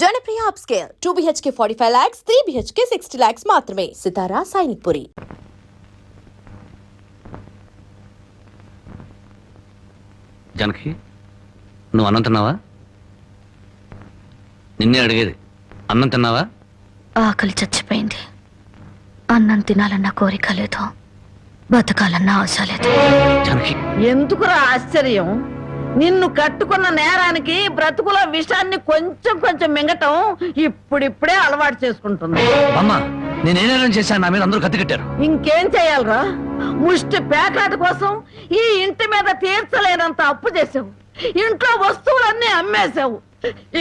Janapriya upscale 2 BHK 45 lakhs, 3 BHK 60 lakhs మాత్రమే. సితారా సైనిక్పురి. జానకి, నువ్వు అన్నం తిన్నావా? నిన్నే అడిగేది, అన్నం తిన్నావా? ఆకలి చచ్చిపోయింది. అన్నం తినాలన్న కోరిక లేదు, బతకాలన్న ఆశ లేదు. జానకి, ఎందుకురా ఆశ్చర్యం? నిన్ను కట్టుకున్న నేరానికి బ్రతుకుల విషాన్ని కొంచెం కొంచెం మింగటం ఇప్పుడిప్పుడే అలవాటు చేసుకుంటుంది. అమ్మా, నేనేం చేశాను? నా మీద అందరూ కత్తి కట్టారు. ఇంకేం చేయాలరా? ముష్టి పేకాట కోసం ఈ ఇంటి మీద తీర్చలేనంత అప్పు చేసావు. ఇంట్లో వస్తువులన్నీ అమ్మేశావు.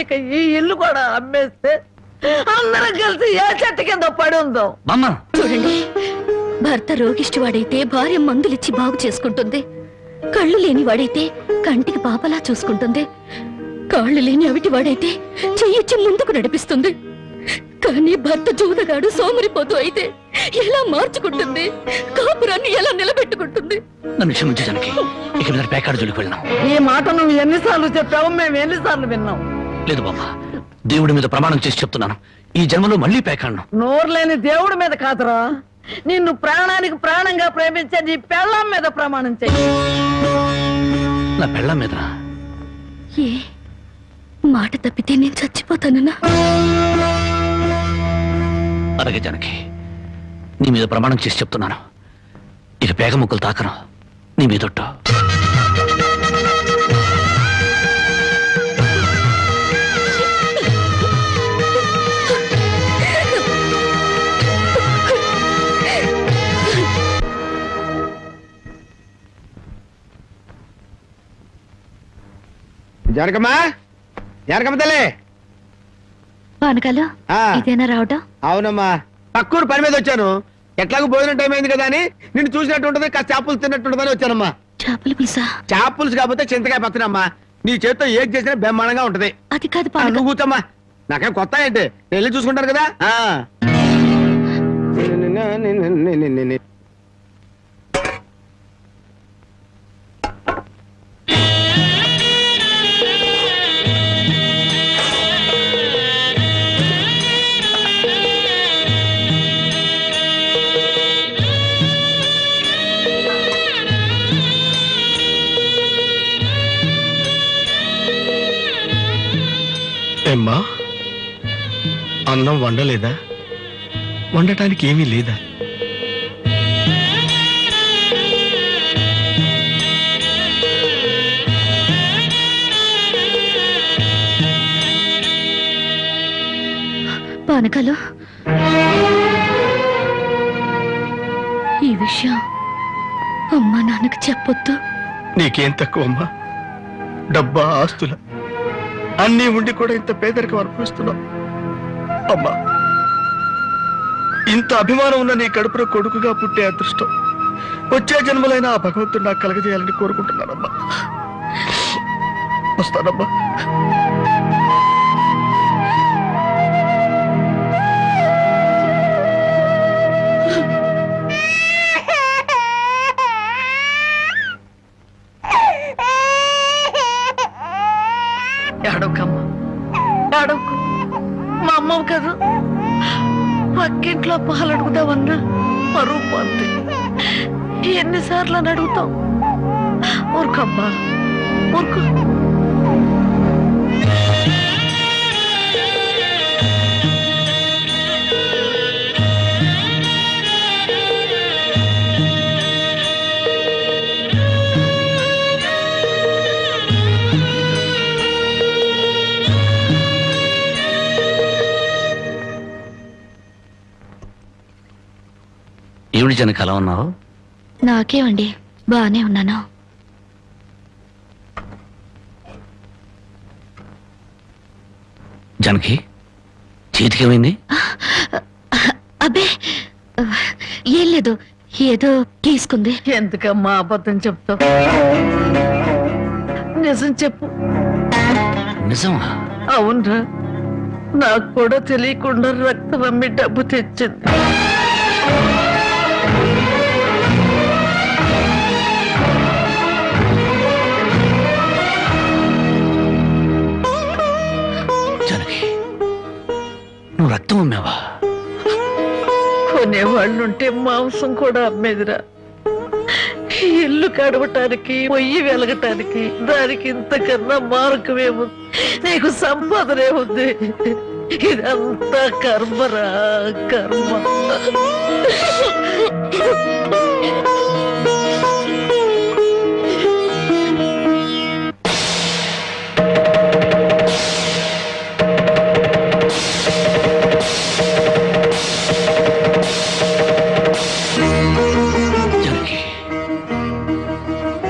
ఇక ఈ ఇల్లు కూడా అమ్మేస్తే అందరం కలిసి ఏ చెట్టు కింద పడి ఉందో. చూడండి, భర్త రోగిష్టి వాడైతే భార్య మందులిచ్చి బాగు చేసుకుంటుంది. కళ్ళు లేని వాడైతే కంటికి పాపలా చూసుకుంటుంది. కాళ్ళు లేని అవిటి వాడైతే చెయ్యిచ్చి ముందుకు నడిపిస్తుంది. కానీ భర్త జూదగాడు సోమరిపోతూ అయితే ఎలా మార్చుకుంటుంది? కాపురాన్ని ఎలా నిలబెట్టుకుంటుంది? నన్ను క్షమించు జానకి, ఇక మీద పేకాడు జోలికి వెళ్ళాం. ఈ మాట నువ్వు ఎన్నిసార్లు చెప్పావు, మేము ఎన్నిసార్లు విన్నాం. లేదు బామ్మ, దేవుడి మీద ప్రమాణం చేసి చెప్తున్నాను, ఈ జన్మలో మళ్ళీ పేకాడను. నోరు లేని దేవుడి మీద కాదురా, నిన్ను ప్రాణానికి ప్రాణంగా ప్రేమించే నీ పెళ్ళాం మీద ప్రమాణం చెయ్యి. నా పెళ్ళాం మీద? ఏ మాట తప్పితే నేను చచ్చిపోతానన్నా? అలాగే జానకి, నీ మీద ప్రమాణం చేసి చెప్తున్నాను, ఇక పేగ ముక్కలు తాకను, నీ మీదొట్టు. జానకమ్మా, జానకమ్మ తల్లి. పానకాలు ఇదేనా రావటం? అవునమ్మా, పక్కూరు పని మీద వచ్చాను. ఎట్లాగో భోజనం టైం అయింది కదా అని నిన్ను చూసినట్టు ఉంటది, కాస్త చేపలు తిన్నట్టుంటదని వచ్చానమ్మా. చేపల పులుసా? చేపలుసు కాకపోతే చింతకాయ పచ్చనమ్మా. నీ చేతితో ఏది చేసినా బ్రహ్మాండంగా ఉంటది. అది కాదు, నువ్వు కూర్చోమ్మా, నాకేం కొత్త ఏంటి, నేను వెళ్ళి చూసుకుంటాను కదా. ఏమ్మా, అన్నం వండలేదా? వండటానికి ఏమీ లేదా? పానకాలు, ఈ విషయం అమ్మా నాన్నకు చెప్పొద్దు. నీకేం తక్కువమ్మా? డబ్బా, ఆస్తుల అన్నీ ఉండి కూడా ఇంత పేదరికం అనుభవిస్తున్నావు. అమ్మా, ఇంత అభిమానం ఉన్న నీ కడుపులో కొడుకుగా పుట్టే అదృష్టం వచ్చే జన్మలైనా ఆ భగవంతుడు నాకు కలగజేయాలని కోరుకుంటున్నానమ్మా. వస్తానమ్మా. ఏడవకమ్మా, ఏడవకు. మా అమ్మవు కదా, పక్కింట్లో పాలు అడుగుదామన్నా పరువు పోతే ఎన్నిసార్లు అని అడుగుతావు? ఊరుకమ్మా, ఊరుకు. ఏమిటి జానకి అలా ఉన్నావు? నాకేమండి, బానే ఉన్నాను. జానకి, చేతికేమైంది? అబ్బే ఏం లేదు, ఏదో తీసుకుంది. ఎందుకమ్మా అబద్ధం చెప్తావు? నిజం చెప్పు. నిజమా? అవునరా, నాకు కూడా తెలియకుండా రక్తం అమ్మి డబ్బు తెచ్చింది. నువ్వు రక్తం అమ్మావా? కొనేవాళ్ళుంటే మాంసం కూడా అమ్మేదిరా. ఇల్లు కడవటానికి పొయ్యి వెలగటానికి దానికి ఇంతకన్నా మార్గమేముంది? నీకు సంపాదనేముంది? ఇదంతా కర్మరా, కర్మ.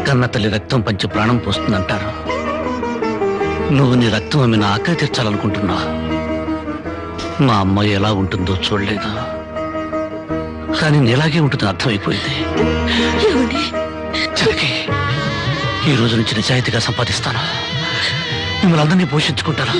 కన్న తల్లి రక్తం పంచి ప్రాణం పోస్తుందంటారు. నువ్వు నీ రక్తం ఆమె నా ఆకలి తీర్చాలనుకుంటున్నావు. మా అమ్మ ఎలా ఉంటుందో చూడలేదు, కానీ నీలాగే ఉంటుందని అర్థమైపోయింది. జనకి, ఈ రోజు నుంచి నిజాయితీగా సంపాదిస్తాను. మిమ్మల్ని అందరినీ పోషించుకుంటాను.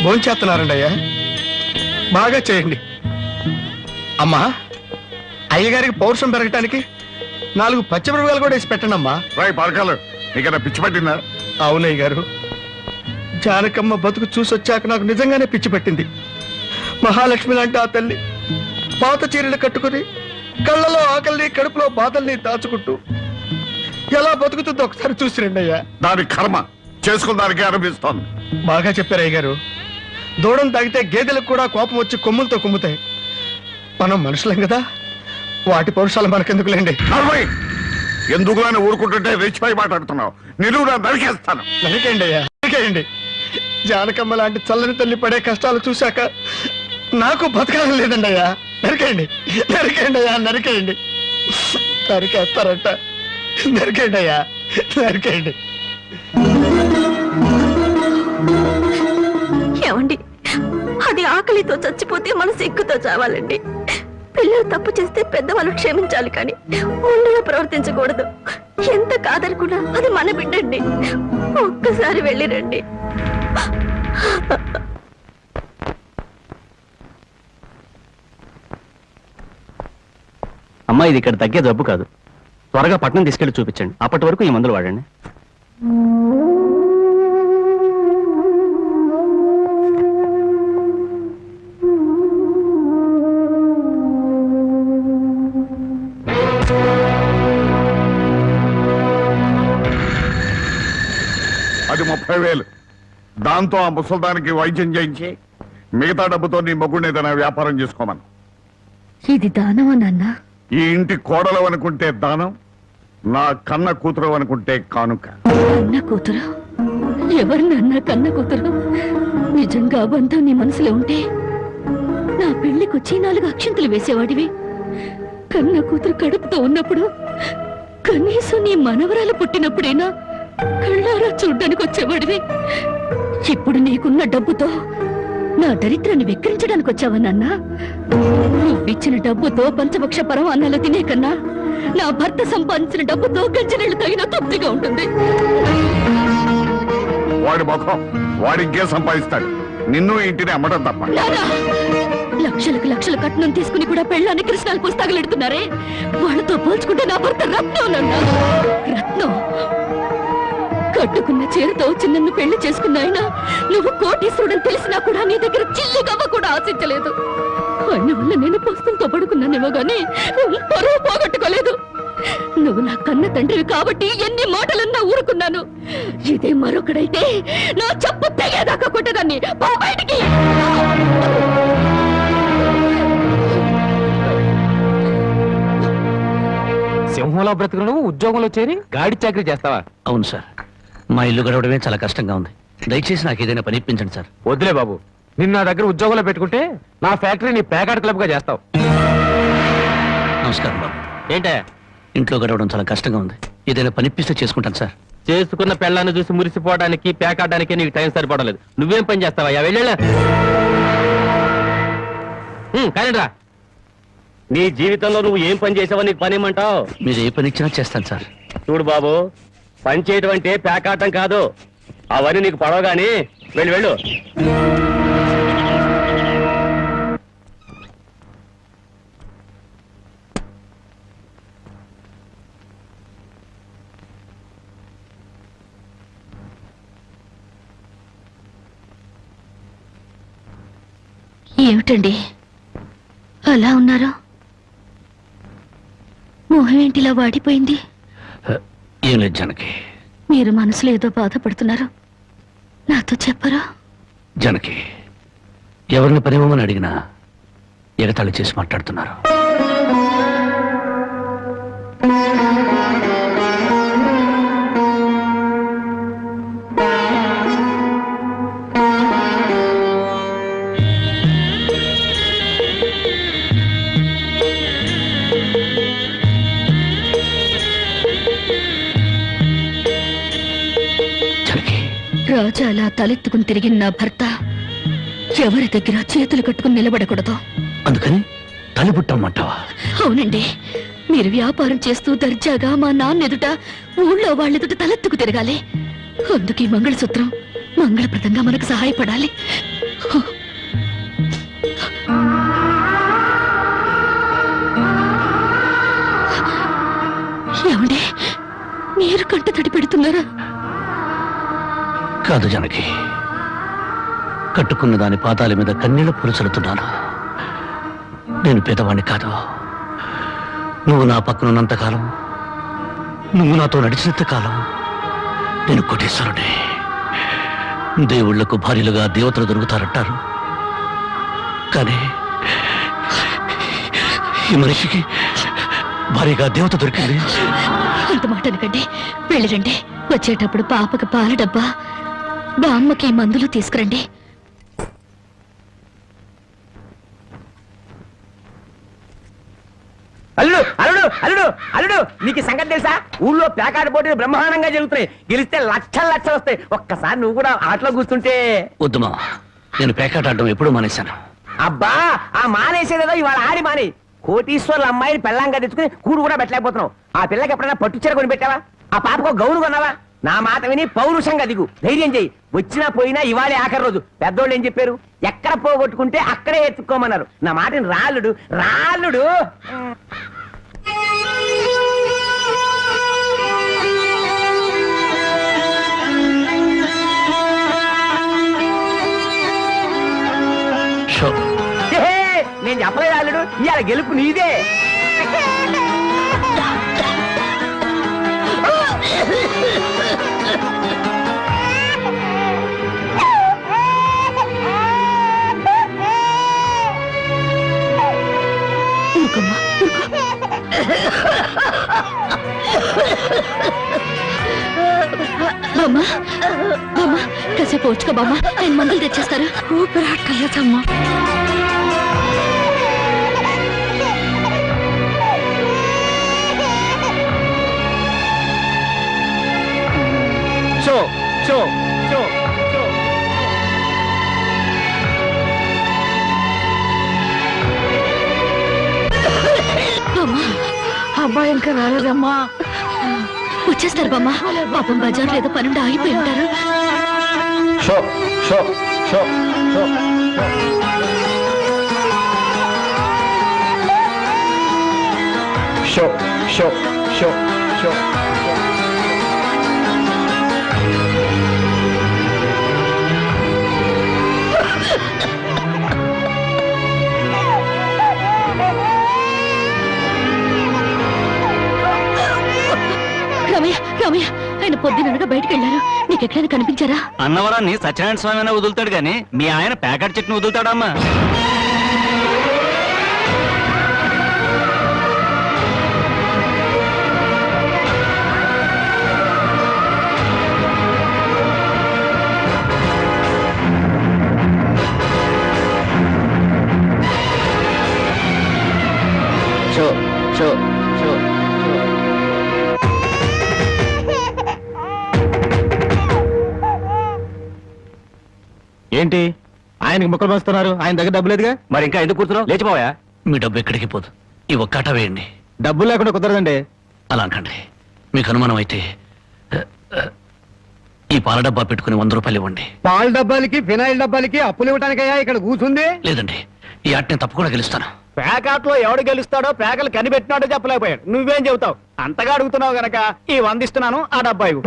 భోంచేస్తున్నారండి అయ్యా, బాగా చేయండి. అమ్మా, అయ్యగారికి పౌరుషం పెరగటానికి 4 పచ్చిమిరపకాయలు కూడా వేసి పెట్టండి అమ్మా. రాయ్ పరకాలు, నీకన్నా పిచ్చి పట్టిందా? అవునయ్య గారు, జానకమ్మ బతుకు చూసొచ్చాక నాకు నిజంగానే పిచ్చి పట్టింది. మహాలక్ష్మి లాంటి ఆ తల్లి పాత చీరలు కట్టుకుని కళ్ళలో ఆకలిని కడుపులో బాధల్ని దాచుకుంటూ ఎలా బతుకుతుందో ఒకసారి చూసి రండి అయ్యా. దాని కర్మ చేసుకున్న దానికి అనిపిస్తోంది. బాగా చెప్పారు అయ్య గారు. దూడం తాగితే గేదెలకు కూడా కోపం వచ్చి కొమ్ములతో కుమ్ముతాయి. మనం మనుషులం కదా, వాటి పౌరుషాలు మనకెందుకులేండి. ఎందుకులని ఊరుకుంటుంటే రెచ్చిపోయి మాట్లాడుతున్నావు. నిలువురా నరికేస్తాను. నరికేయండి అయ్యా, నరికేయండి. జానకమ్మ లాంటి చల్లని తల్లి పడే కష్టాలు చూశాక నాకు బతకాలని లేదండి అయ్యా. నరికేయండి, నరికేయండి అయ్యా, నరికేయండి. నరికేస్తారంట, నరికేయండి అయ్యా, నరికేయండి. ఏమండి, అది ఆకలితో చచ్చిపోతే మన సిగ్గుతో చావాలండి. పిల్లలు తప్పు చేస్తే పెద్దవాళ్ళు క్షమించాలి, కానీ ఒండుగా ప్రవర్తించకూడదు. ఎంత కాదనుకున్నా అది మన బిడ్డండి. ఒక్కసారి వెళ్ళిరండి. అమ్మా, ఇది ఇక్కడ తగ్గే జబ్బు కాదు. త్వరగా పట్నం తీసుకెళ్లి చూపించండి. అప్పటి వరకు ఈ మందులు వాడండి. అది 30,000. దాంతో ఆ ముసల్దానికి వైద్యం చేయించి మిగతా డబ్బుతో నీ మొగ్గుని ఏదైనా వ్యాపారం చేసుకోమను. ఇది దానమా నాన్న? ఈ ఇంటి కోడలు అనుకుంటే దానం, నా కన్న కూతురు అనుకుంటే కానుక. కన్న కూతురు? ఎవరు నాన్న కన్న కూతురు? నిజంగా బంధం నీ మనసులో ఉంటే నా పెళ్లికొచ్చి 4 అక్షంతలు వేసేవాడివి. కన్న కూతురు కడుపుతో ఉన్నప్పుడు, కనీసం నీ మనవరాలు పుట్టినప్పుడైనా కళ్ళారా చూడ్డానికి వచ్చేవాడివి. ఇప్పుడు నీకున్న డబ్బుతో నా దరిద్రాన్ని వెక్కిరించడానికి వచ్చావా నాన్న? నువ్విచ్చిన డబ్బుతో పంచభక్ష పరమాన్నాలు తినే కన్నా నా భర్త సంపాదించిన డబ్బుతో గంజినీళ్లు తగిన తృప్తిగా ఉంటుంది. వాడి ముఖం, వాడి ఇంకే సంపాదిస్తాడు. నిన్ను ఇంటిని అమ్మడం తప్ప. లక్షలకు లక్షల కట్నం తీసుకుని కూడా పెళ్ళాన్ని కృష్ణాలు పుస్తకాలెడుతున్నారే, వాళ్ళతో పోల్చుకుంటే నా భర్త రత్నం నాన్న, రత్నం. కట్టుకున్న చీరతో చిన్నన్ను పెళ్లి చేసుకున్న ఆయన నువ్వు కోటీశ్వరుడని తెలిసినా కూడా నీ దగ్గర చిల్లిగవ్వ కూడా ఆశించలేదు. ఆయన వల్ల నేను పుస్తకంతో పడుకున్నానేమో గానీ పరువు పోగొట్టుకోలేదు. నువ్వు నా కన్న తండ్రివి కాబట్టి ఎన్ని మాటలన్నా ఊరుకున్నాను. ఇదే మరొకడైతే నా చెప్పు తెగేదాకా కొట్టేదాన్ని. పో బయటికి. సింహంలో బ్రతుకును ఉద్యోగంలో చేరి గాడి చాకరీ చేస్తావా? అవును సార్, మా ఇల్లు గడవడమే చాలా కష్టంగా ఉంది. దయచేసి నాకు ఏదైనా పని ఇప్పించండి సార్. వద్దులే బాబు, నిన్ను నా దగ్గర ఉద్యోగంలో పెట్టుకుంటే నా ఫ్యాక్టరీని ప్యాకాట్ క్లబ్ గా చేస్తావు. నమస్కారం బాబు. ఏంటే ఇంట్లో గడవడం చాలా కష్టంగా ఉంది. ఏదైనా పని ఇప్పిస్తే చేసుకుంటాను సార్. చేసుకున్న పెళ్ళాన్ని చూసి మురిసిపోవడానికి ప్యాకాడడానికి నీకు టైం సరిపడలేదు. నువ్వేం పని చేస్తావా? వెళ్ళా కానీ రా. నీ జీవితంలో నువ్వు ఏం పని చేసావో నీకు పని ఏమంటావు? మీరు ఏ పని ఇచ్చినా చేస్తాను సార్. చూడు బాబు, పని చేయటం అంటే ప్యాకాటం కాదు. అవన్నీ నీకు పడవ గాని వెళ్ళు. ఏమిటండి అలా ఉన్నారు? మొహం ఏంటిలా వాడిపోయింది? ఏం లేదు జానకి. మీరు మనసులో ఏదో బాధపడుతున్నారు, నాతో చెప్పరా? జానకి, ఎవరిని పనివ్వమని అడిగినా ఎగతాళి చేసి మాట్లాడుతున్నారు. రాజా అలా తలెత్తుకుని తిరిగిన నా భర్త ఎవరి దగ్గర చేతులు కట్టుకుని నిలబడకూడదు. అందుకని తలిపుట్టమ్మంటావా? అవునండి, మీరు వ్యాపారం చేస్తూ దర్జాగా మా నాన్న ఎదుట, ఊళ్ళో వాళ్ళెదుట తలెత్తుకు తిరగాలి. అందుకే మంగళసూత్రం మంగళప్రదంగా మనకు సహాయపడాలి. ఏమండి, మీరు కంట తడి పెడుతున్నారా? కాదు జానకి, కట్టుకున్న దాని పాదాల మీద కన్నీళ్లు పులుసలుతున్నాను. నేను పేదవాణ్ణి కాదు. నువ్వు నా పక్కనున్నంతకాలం, నువ్వు నాతో నడిచినంత కాలం నేను కోటీశ్వరుడే. దేవుళ్లకు భార్యలుగా దేవతలు దొరుకుతారంటారు, కానీ ఈ మనిషికి భారీగా దేవత దొరికింది. అంత మాట అనకండి, వెళ్ళిరండి. వచ్చేటప్పుడు పాపకు పాల డబ్బా, బామ్మకి మందులు తీసుకురండి. అల్లుడు అల్లుడు అల్లుడు అల్లుడు, నీకు సంగతి తెలుసా? ఊళ్ళో ప్యాకాట పోటీలు బ్రహ్మాండంగా జరుగుతున్నాయి. గెలిస్తే లక్షలు లక్షలు వస్తాయి. ఒక్కసారి నువ్వు కూడా ఆటలో కూర్చుంటే. వద్దుమా, నేను పేకాట ఆడడం ఎప్పుడూ మానేశాను. అబ్బా, ఆ మానేసేదేదో ఇవాళ ఆడి మాని. కోటీశ్వర్ల అమ్మాయిని పెళ్ళంగా తెచ్చుకుని కూడు కూడా పెట్టలేకపోతున్నావు. ఆ పిల్లకి ఎప్పుడైనా పట్టు చీర కొని పెట్టావా? ఆ పాపకు గౌను కొన్నావా? నా మాట విని పౌరుషంగా దిగు, ధైర్యం చెయ్యి. వచ్చినా పోయినా ఇవాళే ఆఖరి రోజు. పెద్దోళ్ళు ఏం చెప్పారు? ఎక్కడ పోగొట్టుకుంటే అక్కడే ఎత్తుక్కోమన్నారు. నా మాటని రాళ్ళుడు రాళ్ళుడు. నేను చెప్పలేదు రాళ్ళుడు, ఇవాళ గెలుపు నీదే. బామ్మ, బామ్మ, కాసేపు వచ్చుకో బామ్మ, ఆయన మందులు తెచ్చేస్తారు. ఊపిరాట్లేదమ్మా. షో షో షో షో. అబ్బాయి ఇంకా రాలేదమ్మా. వచ్చేస్తారు బామ్మ. పాపం బజార్లో ఏదో పనుండి ఆగిపోయి ఉంటారు. షో షో షో షో. షో షో షో షో. రమయ్య, రమయ్య, ఆయన పొద్దుననగా బయటకు వెళ్ళారు. నీకెక్కడైనా కనిపించారా? అన్నవరాన్ని సత్యనారాయణ స్వామి అయినా వదులుతాడు గాని మీ ఆయన ప్యాకెట్ చెట్టును వదులుతాడమ్మా. షో షో షో. ఏంటి ఆయనకి ముక్కలు పంచుతున్నారు? ఆయన దగ్గర డబ్బు లేదుగా, మరి ఇంకా ఎందుకు కూర్చున్నావు? లేచిపోయా. మీ డబ్బు ఎక్కడికి పోదు. ఈ ఒక్కట వేయండి. డబ్బులు లేకుండా కుదరదండి. అలా అనకండి. మీకు అనుమానం అయితే ఈ పాల డబ్బా పెట్టుకుని 100 రూపాయలు ఇవ్వండి. పాల డబ్బాలకి ఫినాయిల్ డబ్బాలకి అప్పులు ఇవ్వటానికయ్యా ఇక్కడ కూర్చుంది? లేదండి, ఈ ఆట నేను తప్పకుండా గెలుస్తాను. ప్యాకాట్లో ఎవడు గెలుస్తాడో ప్యాకలు కనిపెట్టినాడో చెప్పలేకపోయాడు. నువ్వేం చెబుతావు? అంతగా అడుగుతున్నావు గనక ఈ 100 ఇస్తున్నాను, ఆ డబ్బా ఇవ్వు.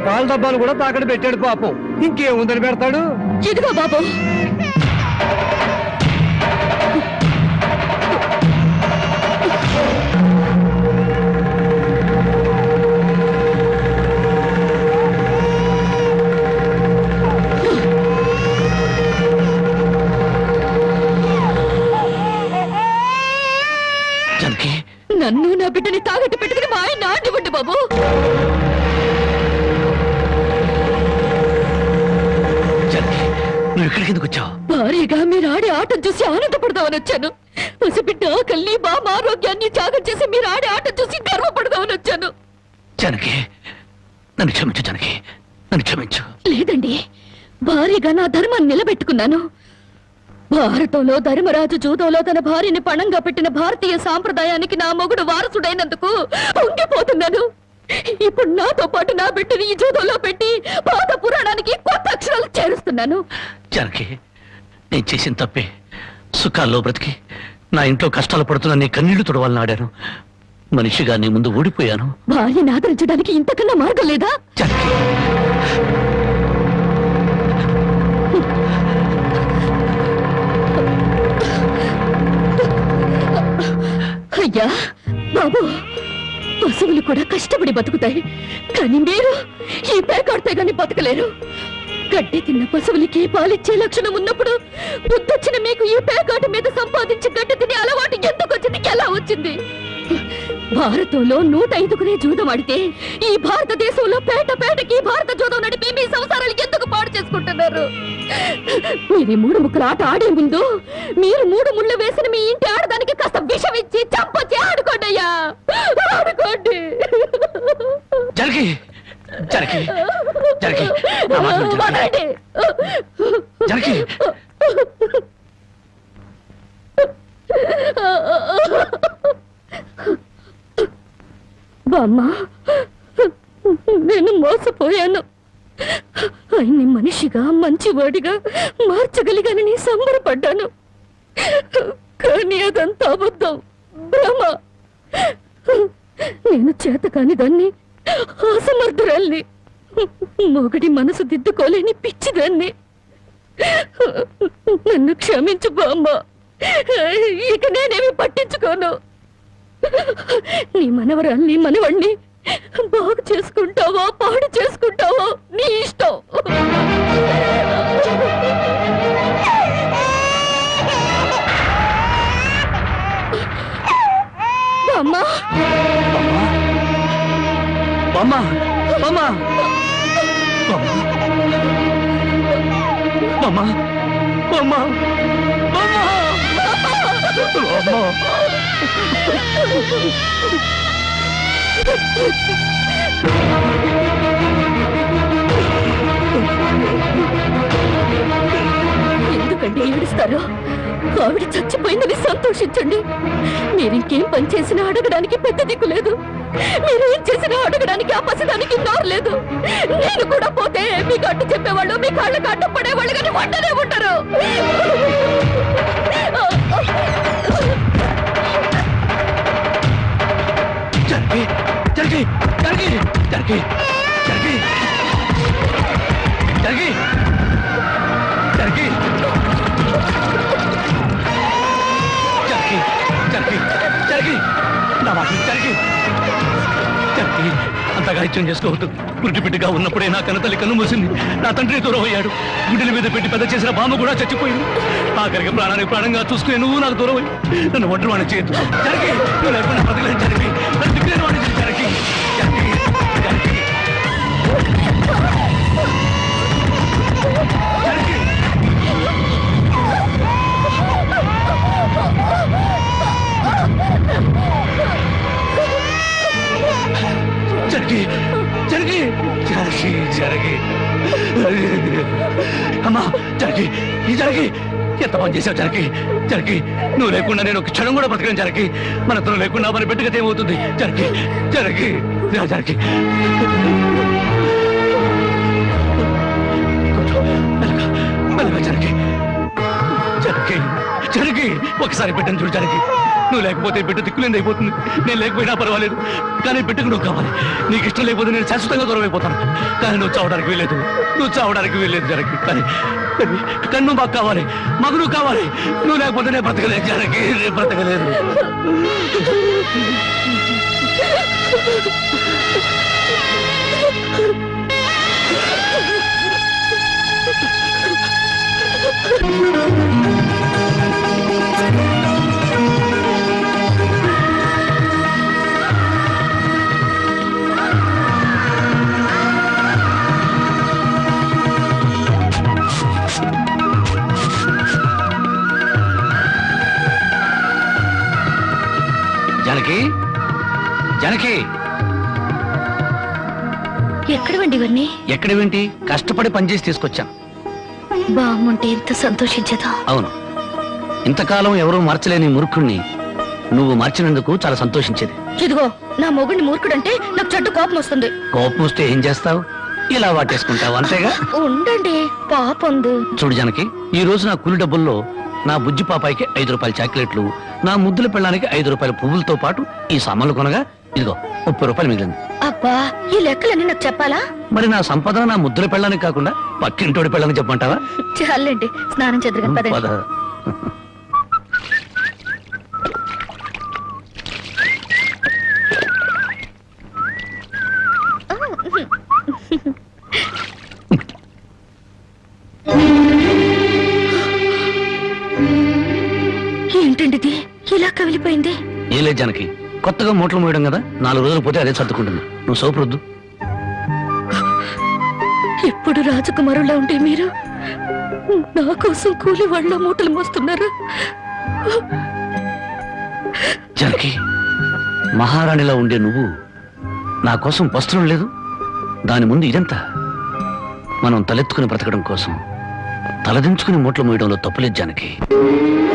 పాల డబ్బాలు కూడా తాకట్టు పెట్టాడు పాపం. ఇంకేముందని పెడతాడు? ఇదిగో బాబు, జానకి, నన్ను నా బిడ్డని తాగట్టు పెట్టుకుని మా ఆయన ఆడివ్వండి బాబు. జానకి, నువ్వు ఇక్కడికి ఎందుకు వచ్చావు? భారీగా మీరు ఆడే ఆటం చూసి ఆనందపడదామని వచ్చాను. పసిబిడ్డ ఆకలిని బామ్మ ఆరోగ్యాన్ని త్యాగం చేసి మీరు ఆడే ఆటం చూసి గర్వపడదామని వచ్చాను. జానకి, నన్ను క్షమించు జానకి, నన్ను క్షమించు. లేదండి, భారీగా నా ధర్మాన్ని నిలబెట్టుకున్నాను. భారతంలో ధర్మరాజు జూదంలో తన భార్యని పణంగా పెట్టిన భారతీయ సాంప్రదాయానికి నా మొగుడు వారసుడైనందుకు పొంగిపోతున్నాను. ఇప్పుడు నాతో పాటు నా బిడ్డని ఈ జూదంలో పెట్టి పాత పురాణానికి కొత్త అక్షరాలు చేరుస్తున్నాను. జానకి, నేను చేసిన తప్పే. సుఖాల్లో బ్రతికి నా ఇంట్లో కష్టాలు పడుతున్న నీ కన్నీళ్లు తుడవాలని ఆడాను. మనిషిగా నీ ముందు ఓడిపోయాను. భార్యని ఆదరించడానికి ఇంతకన్నా మార్గం లేదా? జానకి, అయ్యా బాబు, పశువులు కూడా కష్టపడి బతుకుతాయి, కానీ మీరు ఈ పేకాడితే గాని బతకలేరు. గడ్డి తిన్న పశువులకి పాలిచ్చే లక్షణం ఉన్నప్పుడు బుద్ధొచ్చిన మీకు ఈ పేకాట మీద సంపాదించి గడ్డి తినే అలవాటు ఎందుకు వచ్చింది, ఎలా వచ్చింది? భారతంలో 105 జూదం ఆడితే ఈ భారతదేశంలో పేట పేటకి భారత జూదం నడిపి మీ సంసారాలు ఎందుకు పాడు చేసుకుంటున్నారు? మీరు 3 ముక్కలు ఆట ఆడే ముందు మీరు 3 ముళ్ళు వేసిన మీ ఇంటి ఆడదానికి కాస్త విషం ఇచ్చి చంపొచ్చి ఆడుకోండి అయ్యా, ఆడుకోండి. జానకి, జానకి, జానకి, నా మాట విను జానకి. జానకి, బామ్మ, నేను మోసపోయాను. ఆయన్ని మనిషిగా మంచివాడిగా మార్చగలిగానని సంబరపడ్డాను. కానీ అదంతా అబద్ధం, భ్రమ. నేను చేతకాని దాన్ని, అసమర్థురాల్ని, మొగడి మనసు దిద్దుకోలేని పిచ్చిదాన్ని. నన్ను క్షమించు బామ్మ, ఇక నేనేమి పట్టించుకోను. నీ మనవరాల్ని మనవణ్ణి బాగు చేసుకుంటావో పాడు చేసుకుంటావో నీ ఇష్టం. అమ్మా, బామ్మ, బామ్మ, బామ్మ, బామ్మ, బామ్మ, బామ్మ. ఎందుకంటే ఏడుస్తారు? ఆవిడ చచ్చిపోయిందని సంతోషించండి. మీరింకేం పని చేసినా అడగడానికి పెద్ద దిక్కు లేదు. మీరేం చేసినా అడగడానికి ఆ పసిదానికి నోరు లేదు. నేను కూడా పోతే మీకు అడ్డు చెప్పేవాళ్ళు, మీ కాళ్ళకి అడ్డు పడేవాళ్ళు, కానీ వంటనే ఉంటారు. జానకి, జానకి, జానకి, జానకి, జానకి, జానకి, జానకి, జానకి, జానకి, జానకి, నా మాట జానకి, జానకి, అంతగా ఇచ్చం చేసుకోవద్దు. గుడ్డి బిడ్డగా ఉన్నప్పుడే నా కన్నతల్లి కన్ను మూసింది. నా తండ్రి దూరం అయ్యాడు. గుడ్డల మీద పెట్టి పెద్ద చేసిన బామ్మ కూడా చచ్చిపోయింది. ఆఖరికి ప్రాణానికి ప్రాణంగా చూసుకునే నువ్వు నాకు దూరం అయ్యి నన్ను ఒంటరి వాడిని చేయొద్దు. జానకి, నువ్వు లేకుండా బతకలేను జానకి, నన్ను దిక్కులేని వాడిని చేయి జానకి, జానకి, జానకి, జానకి. జరగి, జరగి, జరగి, జరగి, అమ్మా, జరగి, ఈ జరగి, ఎంత పని చేసావు జరగి, జరగి, నువ్వు లేకుండా నేను ఒక క్షణం కూడా బతకలేను జరగి. మనతో లేకుండా మన బిడ్డగత ఏమవుతుంది? జరగి, జరగి, జరగి, మెల్లగా జరగి, జరగి, జరగి, ఒకసారి బిడ్డను చూడు జరగి, నువ్వు లేకపోతే బిడ్డ దిక్కులేని అయిపోతుంది. నేను లేకపోయినా పర్వాలేదు, కానీ బిడ్డకు నువ్వు కావాలి. నీకు ఇష్టం లేకపోతే నేను శాశ్వతంగా దూరం అయిపోతాను. కానీ నువ్వు చావడానికి వీలేదు, నువ్వు చావడానికి వీలేదు జనకి. కానీ నువ్వు మాకు కావాలి, మాకు నువ్వు కావాలి. నువ్వు లేకపోతే నేను బ్రతకలేదు జనకి, నేను బ్రతకలేదు. జానకి, జానకి, ఎక్కడవండి ఇవన్నీ? ఎక్కడేంటి? కష్టపడి పనిచేసి తీసుకొచ్చాను. బామ్ముంటే ఎంత సంతోషించదా. అవును, ఇంతకాలం ఎవరూ మార్చలేని మూర్ఖుణ్ణి నువ్వు మార్చినందుకు చాలా సంతోషించేది. ఇదిగో, నా మొగుడిని మూర్ఖుడంటే నాకు చెడ్డ కోపం వస్తుంది. కోపం వస్తే ఏం చేస్తావు? ఇలా వాటేసుకుంటావు, అంతేగా. ఉండండి, పాపంది. చూడు జానకి, ఈ రోజు నా కూలి డబ్బుల్లో నా బుజ్జి పాపాయికి 5 రూపాయల చాక్లెట్లు, నా ముద్దుల పెళ్ళానికి 5 రూపాయల పువ్వులతో పాటు ఈ సామాన్లు కొనగా ఇదిగో 30 రూపాయలు మిగిలింది. అబ్బా, ఈ లెక్కలన్నీ నాకు చెప్పాలా? మరి నా సంపద నా ముద్దుల పెళ్ళానికి కాకుండా పక్కింటోడి పెళ్ళానికి చెప్పమంటావా? చాలండి, స్నానం చేద్దరు పదండి. పద. ఏంటండి ఇది ఇలా కవిలిపోయింది? ఏం లేదు జానకి, కొత్తగా మూటలు మోయడం కదా, 4 రోజులు పోతే అదే సర్దుకుంటుంది. నువ్వు సోపురొద్దు. ఇప్పుడు రాజకుమారులా ఉంటే మీరు నా కోసం కూలి వాళ్ళ మూటలు మోస్తున్నారు. జానకి, మహారాణిలా ఉండే నువ్వు నా కోసం వస్త్రం లేదు, దాని ముందు ఇదంతా. మనం తలెత్తుకుని బ్రతకడం కోసం తలదించుకుని మూటలు మోయడంలో తప్పులేదు జానకి.